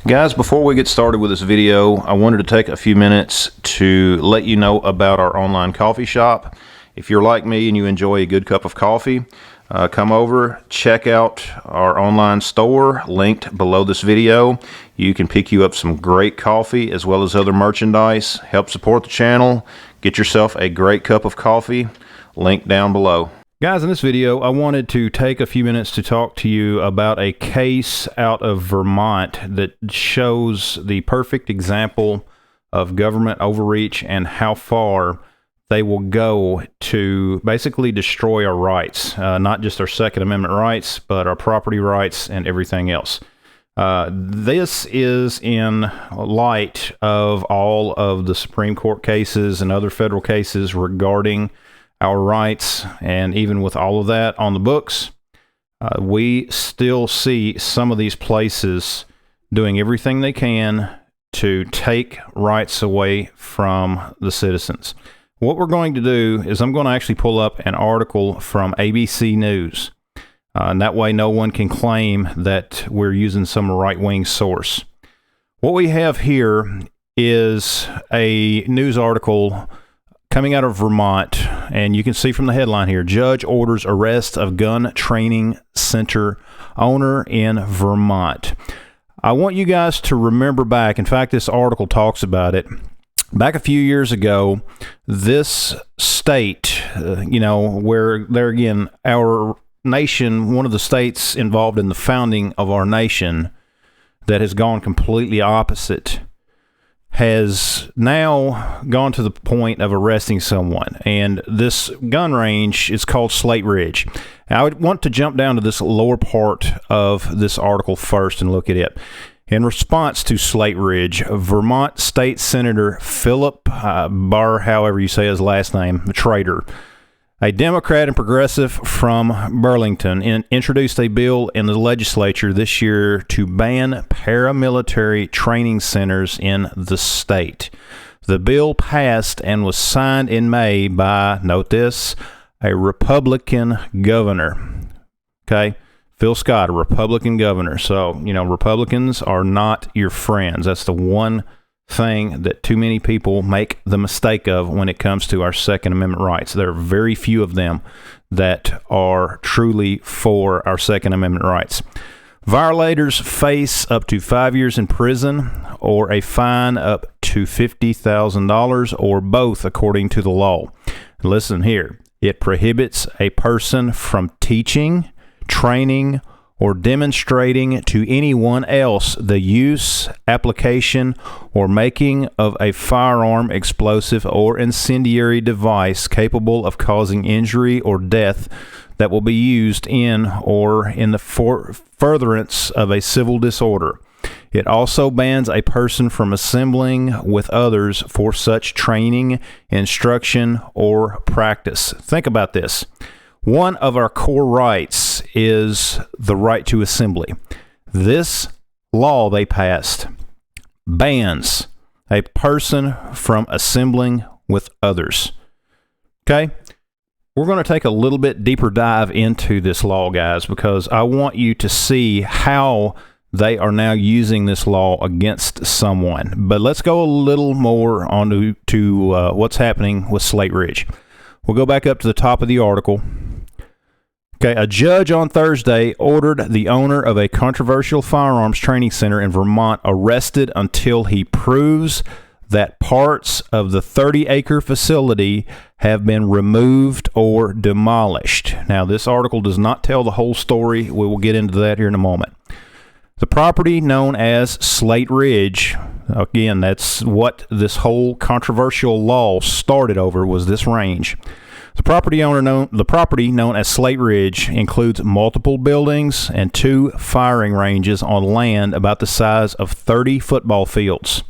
Guys, before we get started with this video, I wanted to take a few minutes to let you know about our online coffee shop. If you're like me and you enjoy a good cup of coffee, come over, check out our online store linked below this video. You can pick you up some great coffee as well as other merchandise. Help support the channel. Get yourself a great cup of coffee. Link down below. Guys, in this video, I wanted to take a few minutes to talk to you about a case out of Vermont that shows the perfect example of government overreach and how far they will go to basically destroy our rights, not just our Second Amendment rights, but our property rights and everything else. This is in light of all of the Supreme Court cases and other federal cases regarding our rights, and even with all of that on the books, we still see some of these places doing everything they can to take rights away from the citizens. What we're going to do is I'm going to actually pull up an article from ABC News, and that way no one can claim that we're using some right-wing source. What we have here is a news article coming out of Vermont, and you can see from the headline here, Judge orders arrest of gun training center owner in Vermont. I want you guys to remember back, in fact, this article talks about it, back a few years ago, this state, where there again, our nation, one of the states involved in the founding of our nation that has gone completely opposite, has now gone to the point of arresting someone. And this gun range is called Slate Ridge. Now, I would want to jump down to this lower part of this article first and look at it. In response to Slate Ridge, Vermont State Senator Philip Barr, however you say his last name, Trader, a Democrat and progressive from Burlington, introduced a bill in the legislature this year to ban paramilitary training centers in the state. The bill passed and was signed in May by, note this, a Republican governor. Okay? Phil Scott, a Republican governor. So, Republicans are not your friends. That's the one thing that too many people make the mistake of when it comes to our Second Amendment rights. There are very few of them that are truly for our Second Amendment rights. Violators face up to 5 years in prison or a fine up to $50,000 or both, according to the law. Listen here. It prohibits a person from teaching, training, or demonstrating to anyone else the use, application, or making of a firearm, explosive, or incendiary device capable of causing injury or death that will be used in or in the furtherance of a civil disorder. It also bans a person from assembling with others for such training, instruction, or practice. Think about this. One of our core rights is the right to assembly. This law they passed bans a person from assembling with others. Okay? We're going to take a little bit deeper dive into this law, guys, because I want you to see how they are now using this law against someone. But let's go a little more on to what's happening with Slate Ridge. We'll go back up to the top of the article. Okay, a judge on Thursday ordered the owner of a controversial firearms training center in Vermont arrested until he proves that parts of the 30-acre facility have been removed or demolished. Now, this article does not tell the whole story. We will get into that here in a moment. The property known as Slate Ridge, again, that's what this whole controversial law started over, was this range. The property known as Slate Ridge includes multiple buildings and 2 firing ranges on land about the size of 30 football fields.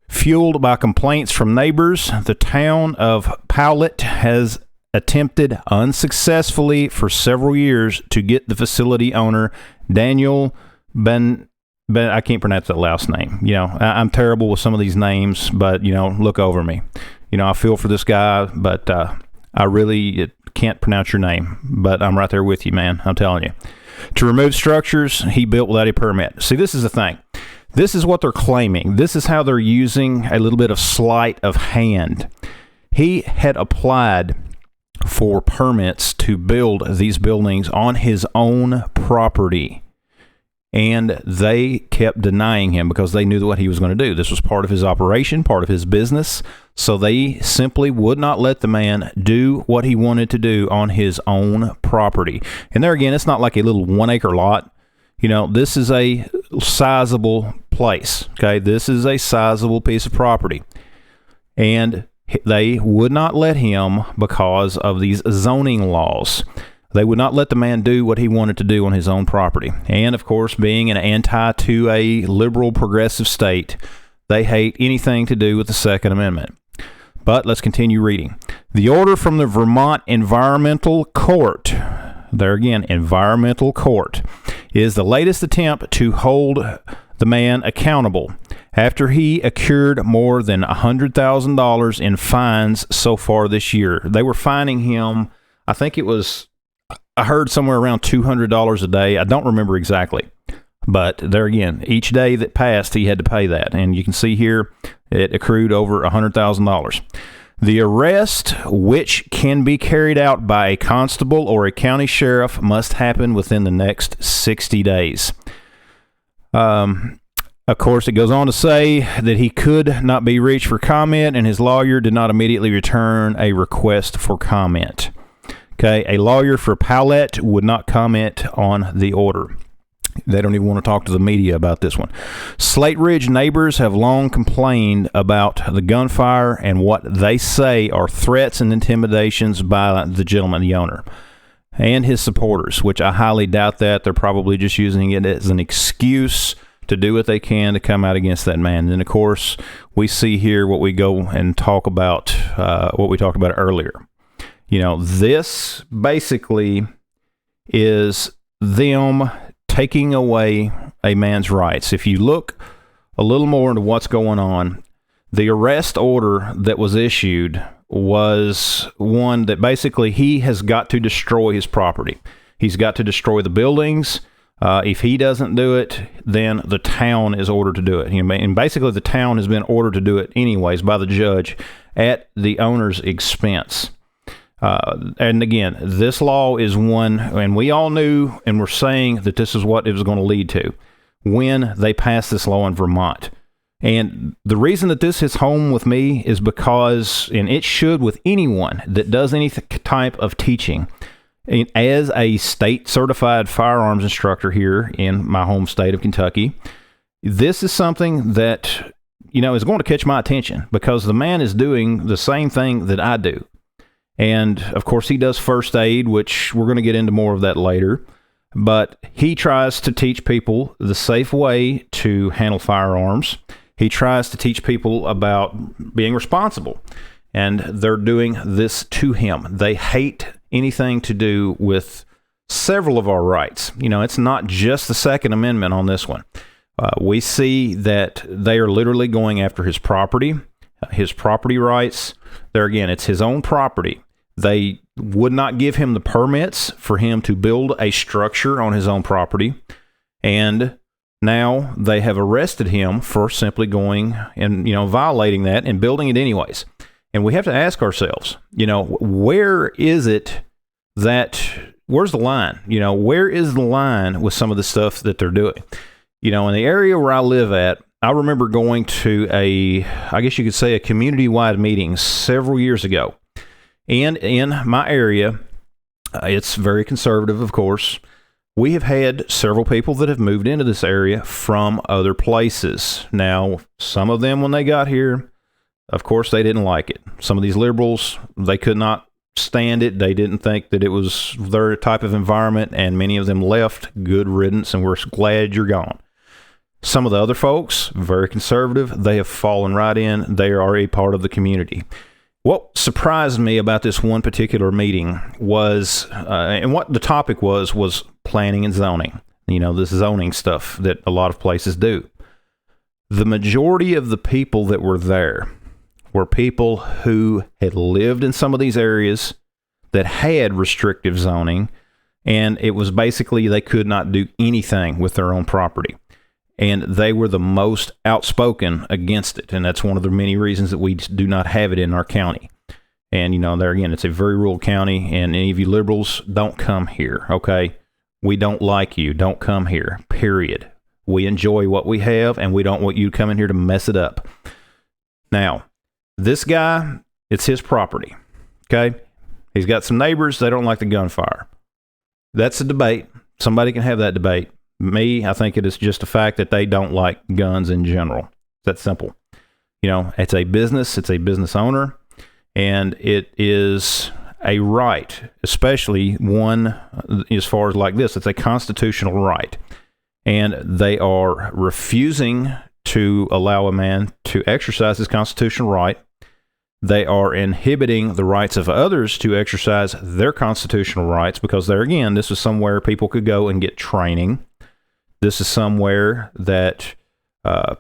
Fueled by complaints from neighbors, the town of Powlett has attempted unsuccessfully for several years to get the facility owner, Daniel I can't pronounce that last name. I'm terrible with some of these names, but, look over me. I feel for this guy, but I really can't pronounce your name. But I'm right there with you, man. I'm telling you. To remove structures he built without a permit. See, this is the thing. This is what they're claiming. This is how they're using a little bit of sleight of hand. He had applied for permits to build these buildings on his own property, and they kept denying him because they knew what he was going to do. This was part of his operation, part of his business, so they simply would not let the man do what he wanted to do on his own property. And there again, it's not like a little 1 acre lot. This is a sizable place. Okay, this is a sizable piece of property, and they would not let him because of these zoning laws. They would not let the man do what he wanted to do on his own property. And of course, being an anti to a liberal progressive state, they hate anything to do with the Second Amendment. But let's continue reading. The order from the Vermont Environmental Court, there again, Environmental Court, is the latest attempt to hold the man accountable after he accrued more than $100,000 in fines so far this year. They were fining him, I heard somewhere around $200 a day. I don't remember exactly. But there again, each day that passed, he had to pay that. And you can see here, it accrued over $100,000. The arrest, which can be carried out by a constable or a county sheriff, must happen within the next 60 days. Of course, it goes on to say that he could not be reached for comment, and his lawyer did not immediately return a request for comment. Okay, a lawyer for Powlett would not comment on the order. They don't even want to talk to the media about this one. Slate Ridge neighbors have long complained about the gunfire and what they say are threats and intimidations by the gentleman, the owner, and his supporters, which I highly doubt that. They're probably just using it as an excuse to do what they can to come out against that man. And of course, we see here what we go and talk about, what we talked about earlier. This basically is them taking away a man's rights. If you look a little more into what's going on, the arrest order that was issued was one that basically he has got to destroy his property. He's got to destroy the buildings. If he doesn't do it, then the town is ordered to do it. And basically the town has been ordered to do it anyways by the judge at the owner's expense. And again, this law is one, and we all knew and were saying that this is what it was going to lead to when they passed this law in Vermont. And the reason that this hits home with me is because, and it should with anyone that does any type of teaching, as a state certified firearms instructor here in my home state of Kentucky, this is something that, is going to catch my attention because the man is doing the same thing that I do. And of course, he does first aid, which we're going to get into more of that later. But he tries to teach people the safe way to handle firearms. He tries to teach people about being responsible. And they're doing this to him. They hate anything to do with several of our rights. It's not just the Second Amendment on this one. We see that they are literally going after his property rights. There again, it's his own property. They would not give him the permits for him to build a structure on his own property. And now they have arrested him for simply going and, violating that and building it anyways. And we have to ask ourselves, where is it where's the line? Where is the line with some of the stuff that they're doing? In the area where I live at, I remember going to I guess you could say a community-wide meeting several years ago. And in my area, it's very conservative, of course. We have had several people that have moved into this area from other places. Now, some of them, when they got here, of course, they didn't like it. Some of these liberals, they could not stand it. They didn't think that it was their type of environment, and many of them left. Good riddance, and we're glad you're gone. Some of the other folks, very conservative, they have fallen right in. They are a part of the community. What surprised me about this one particular meeting was, and what the topic was planning and zoning. This zoning stuff that a lot of places do. The majority of the people that were there were people who had lived in some of these areas that had restrictive zoning, and it was basically they could not do anything with their own property. and they were the most outspoken against it. And that's one of the many reasons that we do not have it in our county. And, you know, there again, it's a very rural county, and any of you liberals, don't come here, okay? We don't like you. Don't come here, period. We enjoy what we have, and we don't want you to come in here to mess it up. Now, this guy, it's his property, okay? He's got some neighbors. They don't like the gunfire. That's a debate. Somebody can have that debate. Me, I think it is just a fact that they don't like guns in general. It's that simple. You know, it's a business. It's a business owner, and it is a right, especially one as far as like this. It's a constitutional right. And they are refusing to allow a man to exercise his constitutional right. They are inhibiting the rights of others to exercise their constitutional rights because there again, this is somewhere people could go and get training. This is somewhere that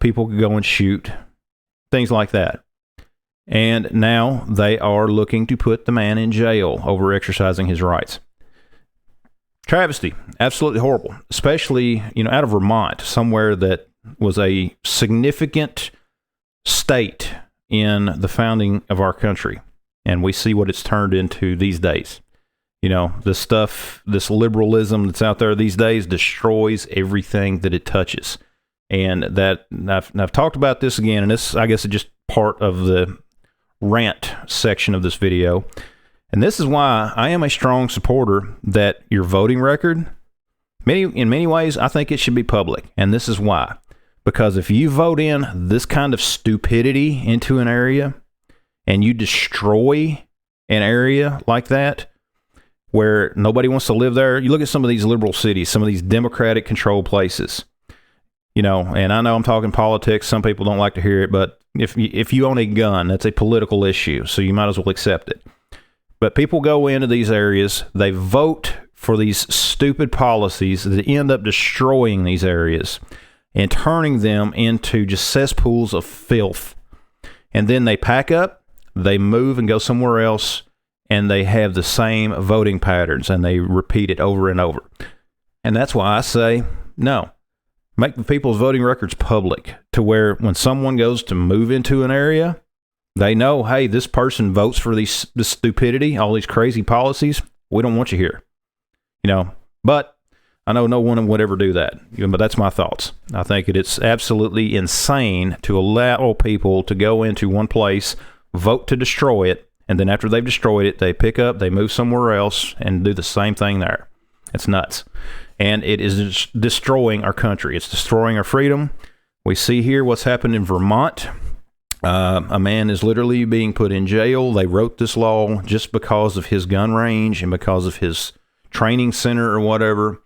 people could go and shoot, things like that. And now they are looking to put the man in jail over exercising his rights. Travesty, absolutely horrible, especially, you know, out of Vermont, somewhere that was a significant state in the founding of our country. And we see what it's turned into these days. You know, this stuff, this liberalism that's out there these days destroys everything that it touches. And that, I've talked about this again, and this, I guess, is just part of the rant section of this video. And this is why I am a strong supporter that your voting record, in many ways, I think it should be public. And this is why. Because if you vote in this kind of stupidity into an area and you destroy an area like that where nobody wants to live there, you look at some of these liberal cities, some of these Democratic controlled places, you know, and I know I'm talking politics. Some people don't like to hear it, but if you own a gun, that's a political issue. So you might as well accept it. But people go into these areas, they vote for these stupid policies that end up destroying these areas and turning them into just cesspools of filth. And then they pack up, they move and go somewhere else, and they have the same voting patterns, and they repeat it over and over. And that's why I say, no, make the people's voting records public to where when someone goes to move into an area, they know, hey, this person votes for this stupidity, all these crazy policies. We don't want you here. You know, but I know no one would ever do that. But that's my thoughts. I think it's absolutely insane to allow people to go into one place, vote to destroy it, and then after they've destroyed it, they pick up, they move somewhere else, and do the same thing there. It's nuts. And it is destroying our country. It's destroying our freedom. We see here what's happened in Vermont. A man is literally being put in jail. They wrote this law just because of his gun range and because of his training center or whatever.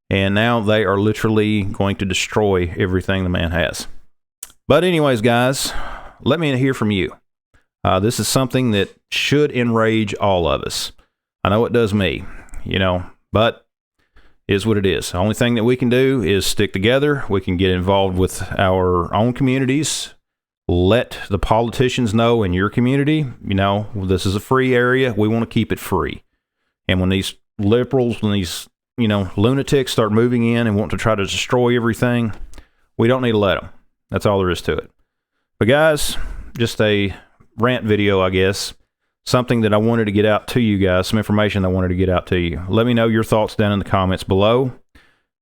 And now they are literally going to destroy everything the man has. But anyways, guys, let me hear from you. This is something that should enrage all of us. I know it does me, you know, but it is what it is. The only thing that we can do is stick together. We can get involved with our own communities. Let the politicians know in your community, you know, this is a free area. We want to keep it free. And when these liberals, when these, you know, lunatics start moving in and want to try to destroy everything, we don't need to let them. That's all there is to it. But guys, just a rant video, I guess. Something that I wanted to get out to you guys, some information I wanted to get out to you. Let me know your thoughts down in the comments below.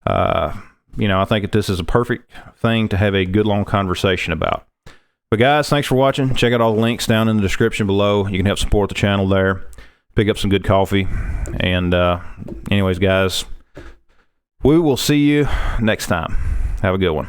You know, I think that this is a perfect thing to have a good long conversation about. But guys, thanks for watching. Check out all the links down in the description below. You can help support the channel there. Pick up some good coffee. And anyways, guys, we will see you next time. Have a good one.